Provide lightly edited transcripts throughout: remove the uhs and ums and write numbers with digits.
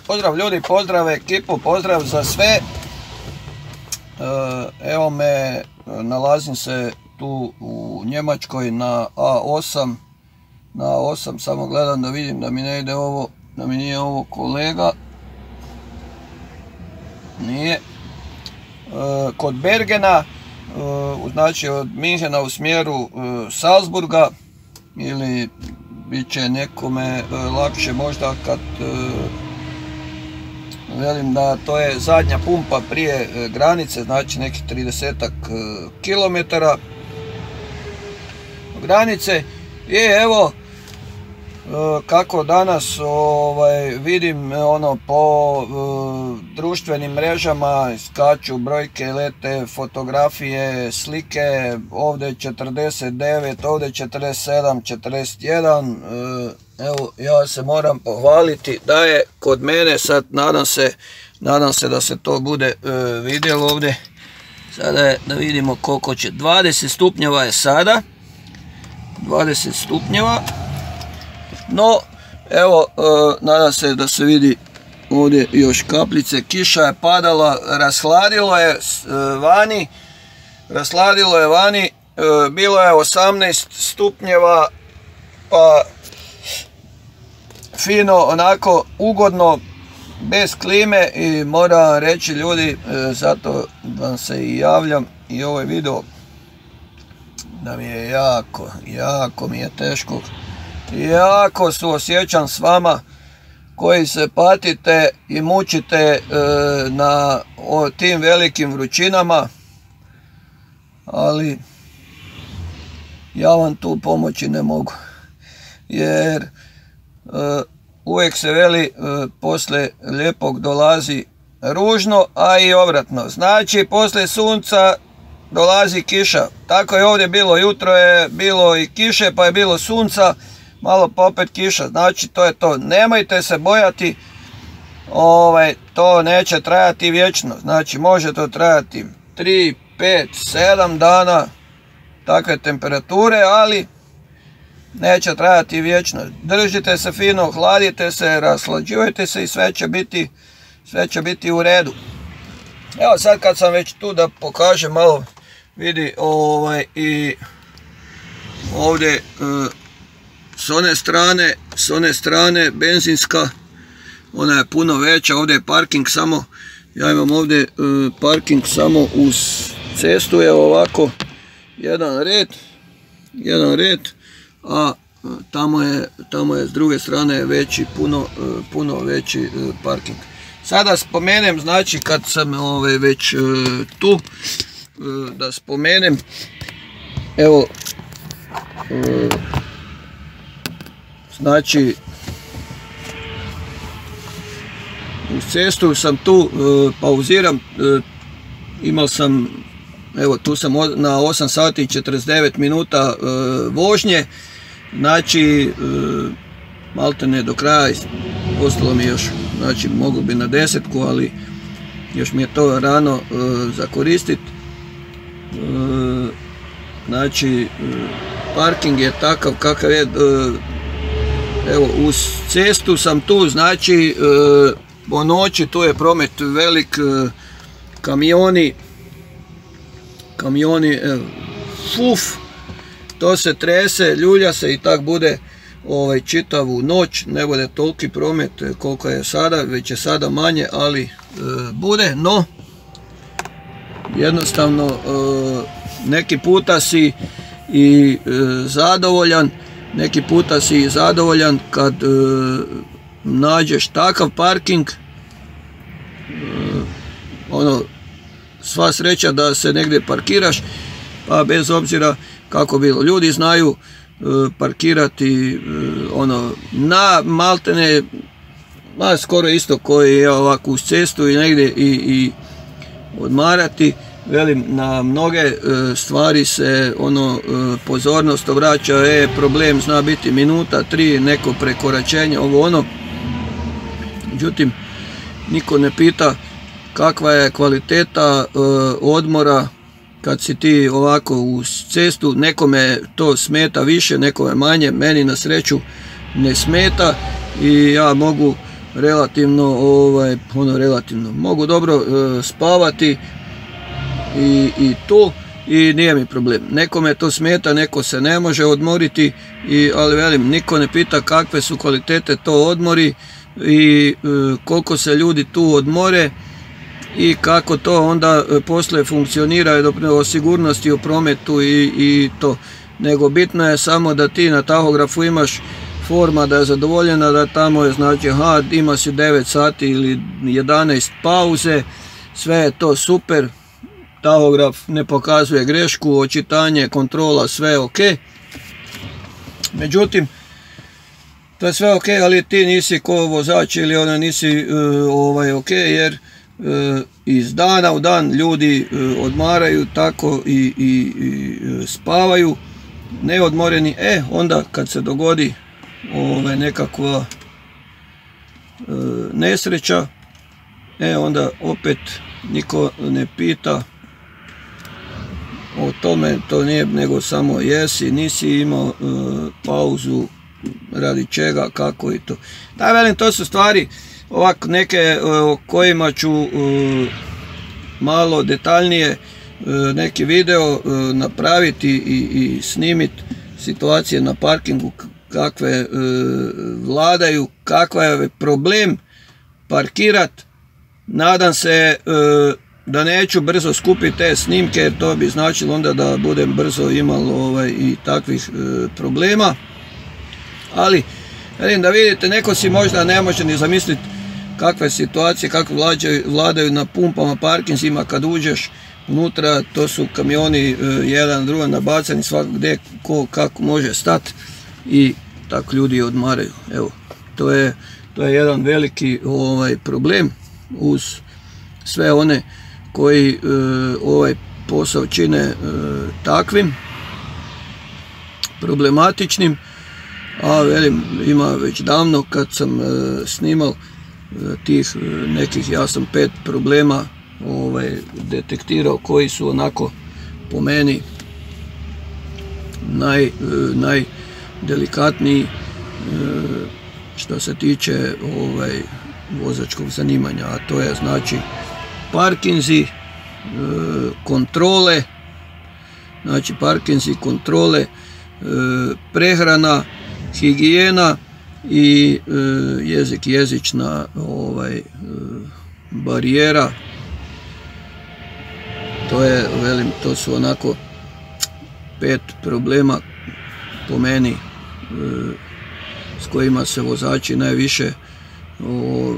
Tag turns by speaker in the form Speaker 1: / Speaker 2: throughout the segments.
Speaker 1: Pozdrav ljudi, pozdrav ekipu, pozdrav za sve. Evo me, nalazim se tu u Njemačkoj na A8. Na A8, samo gledam da vidim da mi ne ide ovo, da mi nije ovo kolega. Nije. Kod Bergena, znači od Minhena u smjeru Salzburga, ili bit će nekome lakše možda kad velim da to je zadnja pumpa prije granice, znači nekih 30-ak kilometara granice. I evo kako danas vidim po društvenim mrežama skaču brojke, lete fotografije, slike, ovdje 49, ovdje 47, 41. Evo, ja se moram pohvaliti da je kod mene, sad nadam se da se to bude vidjelo ovdje. Sada je, da vidimo koliko će, 20 stupnjeva je sada, 20 stupnjeva. No, evo, nadam se da se vidi ovdje još kapljice, kiša je padala, rashladilo je vani, bilo je 18 stupnjeva, pa fino, onako ugodno, bez klime. I moram reći ljudi, zato vam se i javljam i ovaj video, da mi je jako mi je teško. Jako suosjećam s vama koji se patite i mučite na tim velikim vrućinama, ali ja vam tu pomoći ne mogu, jer uvijek se veli poslije lijepog dolazi ružno, a i obratno. Znači poslije sunca dolazi kiša. Tako je ovdje bilo, jutro je bilo i kiše, pa je bilo sunca, malo pa opet kiša. Znači to je to. Nemojte se bojati, to neće trajati vječno. Znači može to trajati 3, 5, 7 dana takve temperature, ali neće trajati vječno. Držite se fino, hladite se, raslađujte se i sve će biti u redu. Evo sad kad sam već tu, da pokažem malo, vidi i ovdje s one strane benzinska, ona je puno veća, ovdje je parking samo, ja imam ovdje parking samo uz cestu, je ovako jedan red, a tamo je s druge strane veći, puno veći parking. Sada spomenem, znači kad sam već tu, da spomenem, evo, znači uz cestu sam tu, pauziram, imao sam, evo tu sam na 8 sati i 49 minuta vožnje, znači maltene do kraja, ostalo mi još, znači mogu bi na 10-ku, ali još mi je to rano za koristit. Znači parking je takav kakav je, evo uz cestu sam tu, znači po noći tu je promet velik, kamioni, fuf, to se trese, ljulja se i tak bude čitavu noć, ne bude toliki promet koliko je sada, već je sada manje, ali bude, no jednostavno neki puta si i zadovoljan, kad nađeš takav parking, sva sreća da se negdje parkiraš, pa bez obzira kako bilo. Ljudi znaju parkirati na maltene, skoro isto koji je ovako uz cestu i negdje i odmarati. Velim, na mnoge stvari se pozornost obraća, problem zna biti minuta, 3, neko prekoračenje, međutim niko ne pita kakva je kvaliteta odmora kad si ti ovako uz cestu. Nekome to smeta više, nekome manje, meni na sreću ne smeta i ja mogu relativno mogu dobro spavati i tu, i nije mi problem. Nekome to smeta, neko se ne može odmoriti, ali velim, niko ne pita kakve su kvalitete to odmori i koliko se ljudi tu odmore i kako to onda poslije funkcionira o sigurnosti u prometu i to. Nego bitno je samo da ti na tahografu imaš forma da je zadovoljena, da tamo je znači ima si 9 sati ili 11 pauze, sve je to super, tahograf ne pokazuje grešku, očitanje, kontrola, sve je ok. Međutim, to je sve ok, ali ti nisi ko vozač ili nisi ok, jer iz dana u dan ljudi odmaraju tako i spavaju neodmoreni. Onda kad se dogodi nekakva nesreća, onda opet niko ne pita o tome, to nije nego samo jesi, nisi imao pauzu, radi čega, kako i to. Da, velim, to su stvari ovako neke o kojima ću malo detaljnije neki video napraviti i snimiti situacije na parkingu kakve vladaju, kakav je problem parkirat. Nadam se da neću brzo skupiti te snimke, jer to bi značilo onda da budem brzo imalo i takvih problema. Ali da vidite, neko si možda ne može ni zamisliti kakve situacije, kakve vladaju na pumpama, parkinzima, kad uđeš unutra, to su kamioni jedan drugo nabacani svak gdje ko kako može stati i tako ljudi odmaraju. Evo, to je jedan veliki problem uz sve one koji ovaj posao čine takvim problematičnim. A velim, ima već davno kad sam snimal tih nekih, ja sam 5 problema detektirao koji su onako po meni najdelikatniji što se tiče vozačkog zanimanja, a to je znači parkinzi, kontrole, znači parkinzi, kontrole, prehrana, higijena i jezična barijera. To je, velim, to su onako 5 problema po meni s kojima se vozači najviše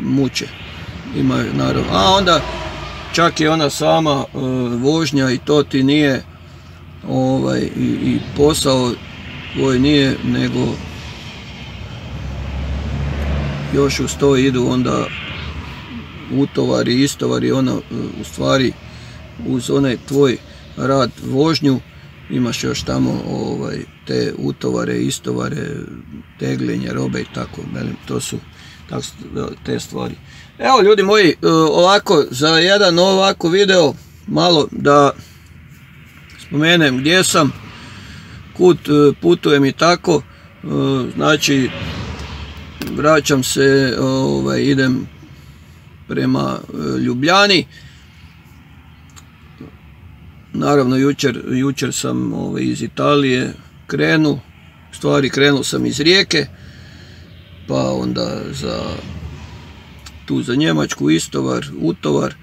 Speaker 1: muče. Imaju naravno, a onda čak i ona sama vožnja i to ti nije i posao tvoj nije, nego još uz to idu onda utovari, istovari, u stvari uz onaj tvoj rad, vožnju, imaš još tamo te utovare, istovare, tegljenje robe i tako, to su te stvari. Evo ljudi moji, ovako za jedan ovako video malo da spomenem gdje sam, kud putujem i tako. Znači vraćam se, idem prema Ljubljani. Naravno jučer sam iz Italije krenuo sam iz Rijeke, pa onda tu za Njemačku istovar, utovar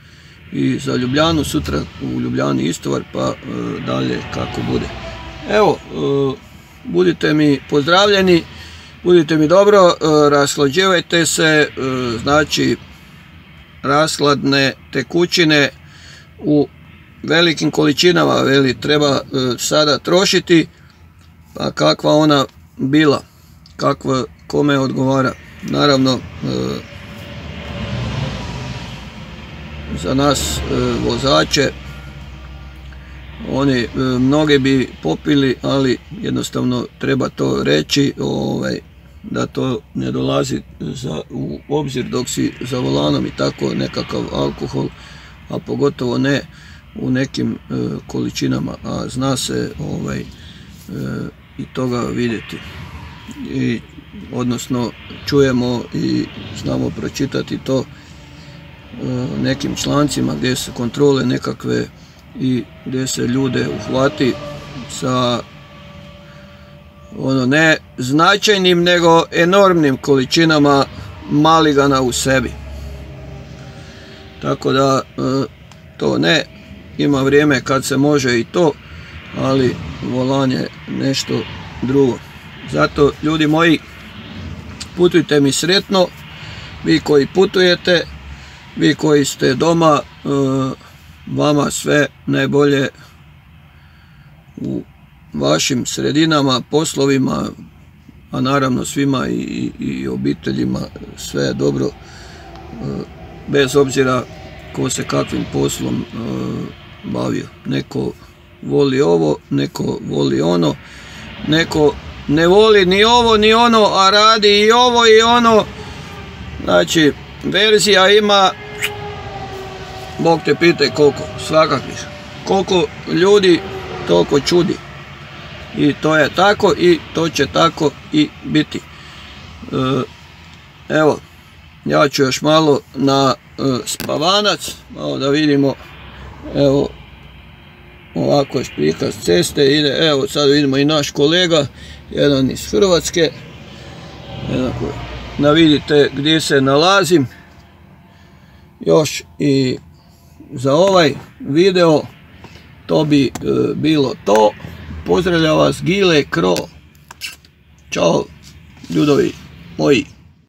Speaker 1: i za Ljubljanu, sutra u Ljubljani istovar, pa dalje kako bude. Evo, budite mi pozdravljeni, budite mi dobro, rashlađivajte se, znači rashladne tekućine u velikim količinama treba sada trošiti, pa kakva ona bila, kakva kome odgovara. Naravno, za nas vozače, oni mnoge bi popili, ali jednostavno treba to reći, da to ne dolazi u obzir dok si za volanom i tako, nekakav alkohol, a pogotovo ne u nekim količinama, a zna se i toga vidjeti. odnosno čujemo i znamo pročitati to nekim člancima gdje su kontrole nekakve i gdje se ljude uhvati sa ne značajnim nego enormnim količinama maligana u sebi. Tako da to ne, ima vrijeme kad se može i to, ali volan je nešto drugo. Zato, ljudi moji, putujte mi sretno, vi koji putujete, vi koji ste doma, vama sve najbolje u vašim sredinama, poslovima, a naravno svima i obiteljima sve dobro, bez obzira ko se kakvim poslom bavio. Neko voli ovo, neko voli ono, neko ne voli ni ovo ni ono, a radi i ovo i ono. Znači, verzija ima, Bog te pitaj koliko, svakakvih. Koliko ljudi, toliko čudi. I to je tako i to će tako i biti. Evo, ja ću još malo na spavanac, malo da vidimo. Evo, ovako je prikaz ceste, ide, evo sad vidimo i naš kolega, jedan iz Hrvatske. Jednako, da vidite gdje se nalazim. Još i za ovaj video to bi bilo to. Pozdravljam vas, Gile Kro. Ćao, ljudovi moji.